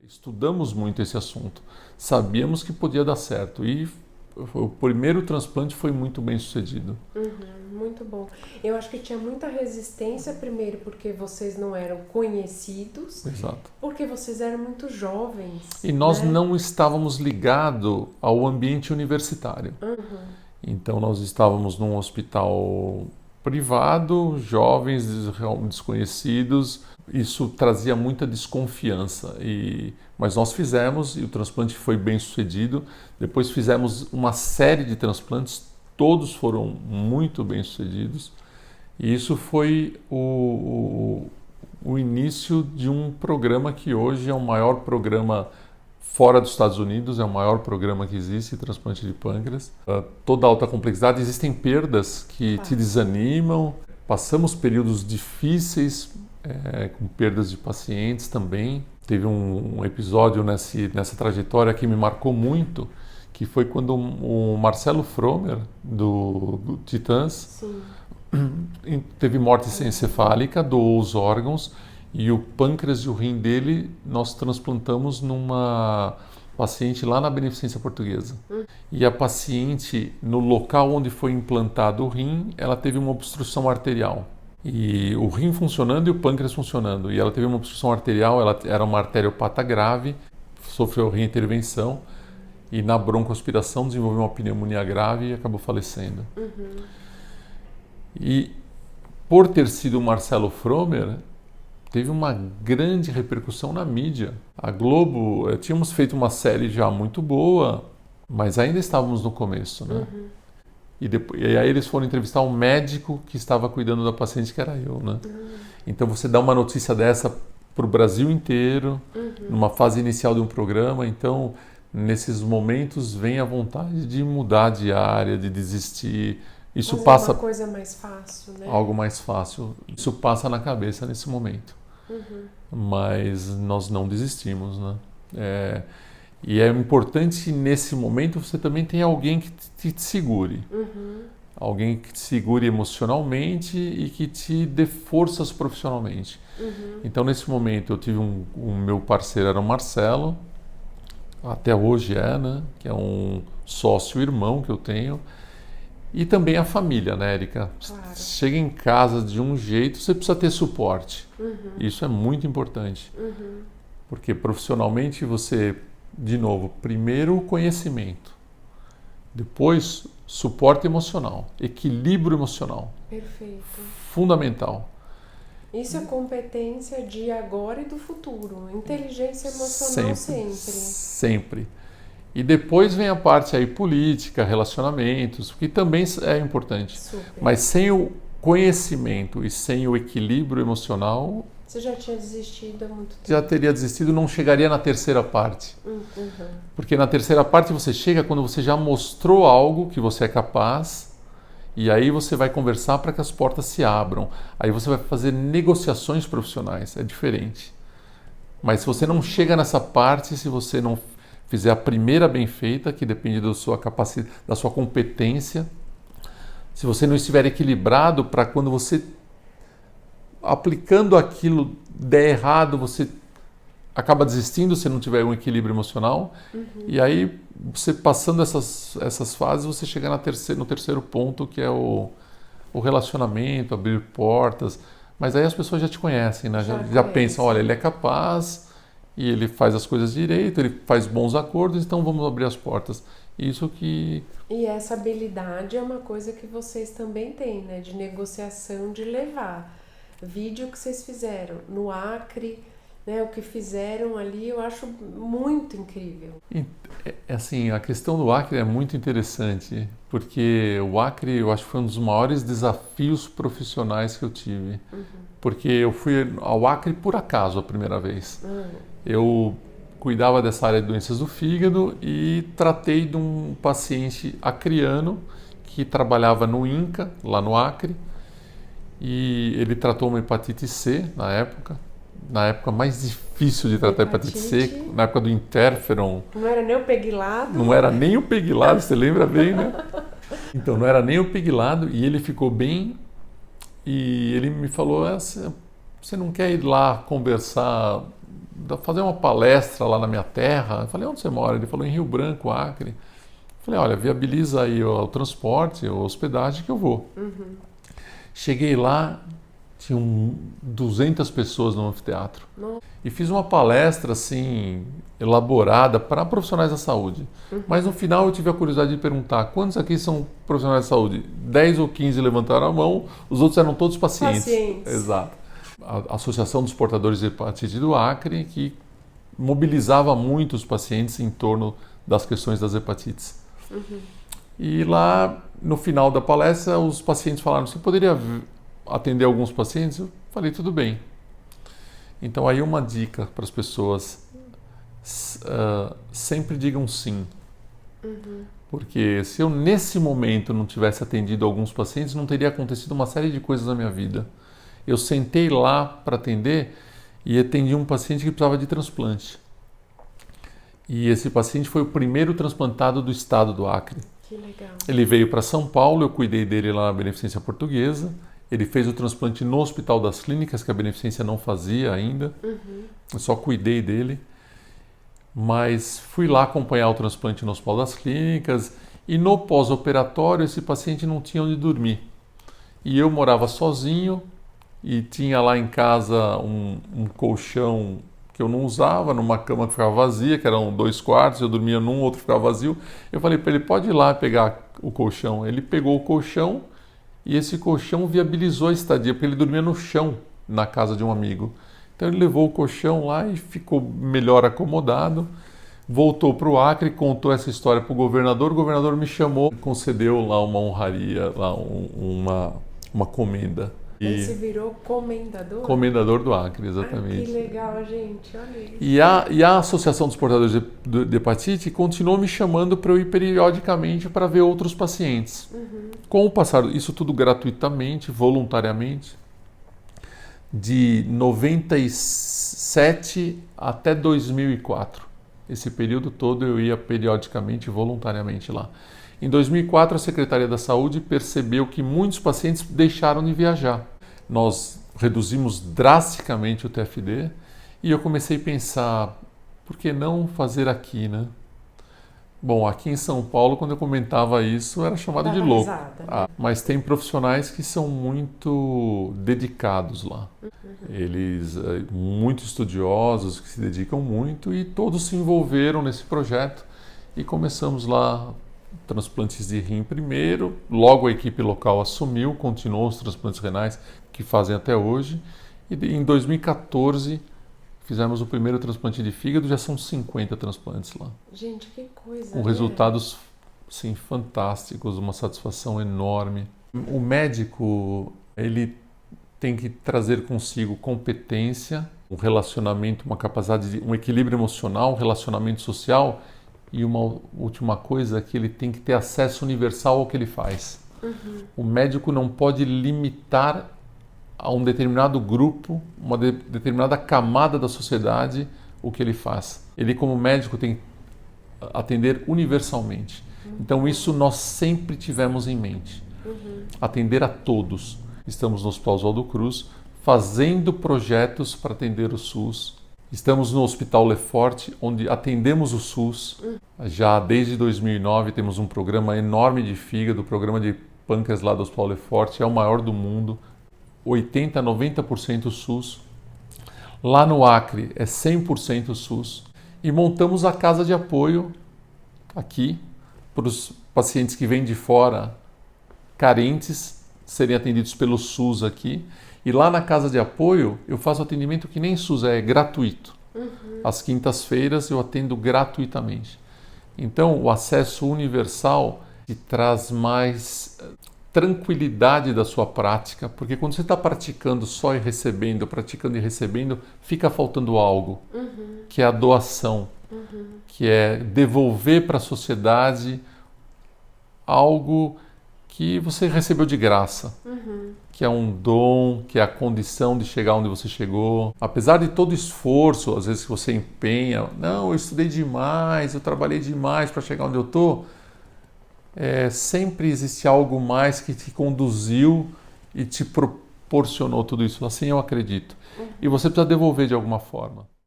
Estudamos muito esse assunto, sabíamos que podia dar certo e o primeiro transplante foi muito bem sucedido. Muito bom. Eu acho que tinha muita resistência, primeiro porque vocês não eram conhecidos, Exato. porque vocês eram muito jovens. E nós né? não estávamos ligados ao ambiente universitário. Então nós estávamos num hospital privado, jovens, desconhecidos. Isso trazia muita desconfiança. Mas nós fizemos e o transplante foi bem sucedido. Depois fizemos uma série de transplantes, todos foram muito bem sucedidos. E isso foi o início de um programa que hoje é o maior programa fora dos Estados Unidos, é o maior programa que existe, transplante de pâncreas. Toda alta complexidade, existem perdas que te desanimam. Passamos períodos difíceis, com perdas de pacientes também. Teve um episódio nessa trajetória que me marcou muito, que foi quando o Marcelo Fromer, do Titãs, teve morte encefálica, doou os órgãos, e o pâncreas e o rim dele nós transplantamos numa paciente lá na Beneficência Portuguesa. E a paciente, no local onde foi implantado o rim, ela teve uma obstrução arterial. E o rim funcionando e o pâncreas funcionando. E ela teve uma obstrução arterial, ela era uma arteriopata grave, sofreu reintervenção e na broncoaspiração desenvolveu uma pneumonia grave e acabou falecendo. E por ter sido o Marcelo Fromer, teve uma grande repercussão na mídia. A Globo, tínhamos feito uma série já muito boa, mas ainda estávamos no começo, né? E aí eles foram entrevistar um médico que estava cuidando da paciente, que era eu, né? Então você dá uma notícia dessa para o Brasil inteiro, numa fase inicial de um programa, então nesses momentos vem a vontade de mudar de área, de desistir. Isso Mas passa é uma coisa mais fácil, né? algo mais fácil. Isso passa na cabeça nesse momento. Mas nós não desistimos, né? E é importante nesse momento você também ter alguém que te segure. Alguém que te segure emocionalmente e que te dê forças profissionalmente. Então nesse momento eu tive o meu parceiro era o Marcelo, até hoje né? Que é um sócio-irmão que eu tenho. E também a família, né, Érica? Claro. Chega em casa de um jeito, você precisa ter suporte. Isso é muito importante. Porque profissionalmente você, de novo, primeiro o conhecimento, depois suporte emocional, equilíbrio emocional. Perfeito. Fundamental. Isso é competência de agora e do futuro. Inteligência emocional Sempre. E depois vem a parte aí política, relacionamentos, que também é importante. Super. Mas sem o conhecimento e sem o equilíbrio emocional, Você já tinha desistido há muito tempo. já teria desistido, não chegaria na terceira parte. Porque na terceira parte você chega quando você já mostrou algo que você é capaz, e aí você vai conversar para que as portas se abram. Aí você vai fazer negociações profissionais, é diferente. Mas se você não chega nessa parte, se você não fizer a primeira bem feita, que depende da sua capacidade, da sua competência, se você não estiver equilibrado para quando você aplicando aquilo der errado, você acaba desistindo se não tiver um equilíbrio emocional. E aí, você passando essas fases, você chega no terceiro ponto, que é o relacionamento, abrir portas. Mas aí as pessoas já te conhecem, né? Já pensam, olha, ele é capaz e ele faz as coisas direito, ele faz bons acordos, então vamos abrir as portas. Isso que... E essa habilidade é uma coisa que vocês também têm, né? De negociação, de levar. Vídeo que vocês fizeram no Acre, né? O que fizeram ali, eu acho muito incrível. Assim, a questão do Acre é muito interessante, porque o Acre, eu acho que foi um dos maiores desafios profissionais que eu tive. Porque eu fui ao Acre por acaso a primeira vez. Eu cuidava dessa área de doenças do fígado e tratei de um paciente acriano que trabalhava no INCA, lá no Acre, e ele tratou uma hepatite C na época mais difícil de tratar hepatite C, na época do interferon. Não era nem o peguilado? Não era nem o peguilado, você lembra bem, né? Então, não era nem o peguilado e ele ficou bem e ele me falou, você não quer ir lá conversar fazer uma palestra lá na minha terra. Eu falei, onde você mora? Ele falou, em Rio Branco, Acre. Eu falei, olha, viabiliza aí o transporte, a hospedagem que eu vou. Cheguei lá, tinham 200 pessoas no anfiteatro. E fiz uma palestra, assim, elaborada para profissionais da saúde. Mas no final eu tive a curiosidade de perguntar, quantos aqui são profissionais da saúde? 10 ou 15 levantaram a mão, os outros eram todos pacientes. Exato. A Associação dos Portadores de Hepatite do Acre, que mobilizava muito os pacientes em torno das questões das hepatites. E lá, no final da palestra, os pacientes falaram, você poderia atender alguns pacientes? Eu falei, tudo bem. Então aí uma dica para as pessoas, sempre digam sim. Porque se eu nesse momento não tivesse atendido alguns pacientes, não teria acontecido uma série de coisas na minha vida. Eu sentei lá para atender e atendi um paciente que precisava de transplante. E esse paciente foi o primeiro transplantado do estado do Acre. Que legal. Ele veio para São Paulo, eu cuidei dele lá na Beneficência Portuguesa. Ele fez o transplante no Hospital das Clínicas, que a Beneficência não fazia ainda. Eu só cuidei dele. Mas fui lá acompanhar o transplante no Hospital das Clínicas. E no pós-operatório, esse paciente não tinha onde dormir. E eu morava sozinho e tinha lá em casa um colchão que eu não usava, numa cama que ficava vazia, que eram 2 quartos, eu dormia num, outro ficava vazio. Eu falei para ele, pode ir lá pegar o colchão. Ele pegou o colchão e esse colchão viabilizou a estadia, porque ele dormia no chão, na casa de um amigo. Então ele levou o colchão lá e ficou melhor acomodado, voltou para o Acre, contou essa história para o governador me chamou, concedeu lá uma honraria, lá uma comenda. Você virou comendador? Comendador do Acre, exatamente. Que legal, gente, olha isso. E a Associação dos Portadores de Hepatite continuou me chamando para eu ir periodicamente para ver outros pacientes. Com o passar, isso tudo gratuitamente, voluntariamente, de 97 até 2004. Esse período todo eu ia periodicamente, voluntariamente lá. Em 2004, a Secretaria da Saúde percebeu que muitos pacientes deixaram de viajar. Nós reduzimos drasticamente o TFD e eu comecei a pensar, por que não fazer aqui, né? Bom, aqui em São Paulo, quando eu comentava isso, era chamado de louco. Risada, né? Mas tem profissionais que são muito dedicados lá. Eles, muito estudiosos, que se dedicam muito e todos se envolveram nesse projeto e começamos lá transplantes de rim primeiro, logo a equipe local assumiu, continuou os transplantes renais que fazem até hoje e em 2014 fizemos o primeiro transplante de fígado, já são 50 transplantes lá. Gente, que coisa, com resultados sim, fantásticos, uma satisfação enorme. O médico, ele tem que trazer consigo competência, um relacionamento, uma capacidade, um equilíbrio emocional, um relacionamento social e uma última coisa, que ele tem que ter acesso universal ao que ele faz. O médico não pode limitar a um determinado grupo, uma determinada camada da sociedade o que ele faz. Ele, como médico, tem que atender universalmente. Então isso nós sempre tivemos em mente. Atender a todos. Estamos no Hospital Oswaldo Cruz fazendo projetos para atender o SUS. Estamos no Hospital Lefort, onde atendemos o SUS. Já desde 2009 temos um programa enorme de fígado, o programa de pâncreas lá do Hospital Lefort é o maior do mundo. 80% a 90% SUS. Lá no Acre é 100% SUS. E montamos a casa de apoio aqui para os pacientes que vêm de fora carentes serem atendidos pelo SUS aqui. E lá na casa de apoio eu faço atendimento que nem SUS, é gratuito. Às quintas-feiras eu atendo gratuitamente. Então o acesso universal te traz mais tranquilidade da sua prática, porque quando você está praticando só e recebendo, praticando e recebendo, fica faltando algo, que é a doação, que é devolver para a sociedade algo que você recebeu de graça, que é um dom, que é a condição de chegar onde você chegou. Apesar de todo o esforço, às vezes que você empenha, não, eu estudei demais, eu trabalhei demais para chegar onde eu estou, sempre existe algo mais que te conduziu e te proporcionou tudo isso. Assim eu acredito. E você precisa devolver de alguma forma.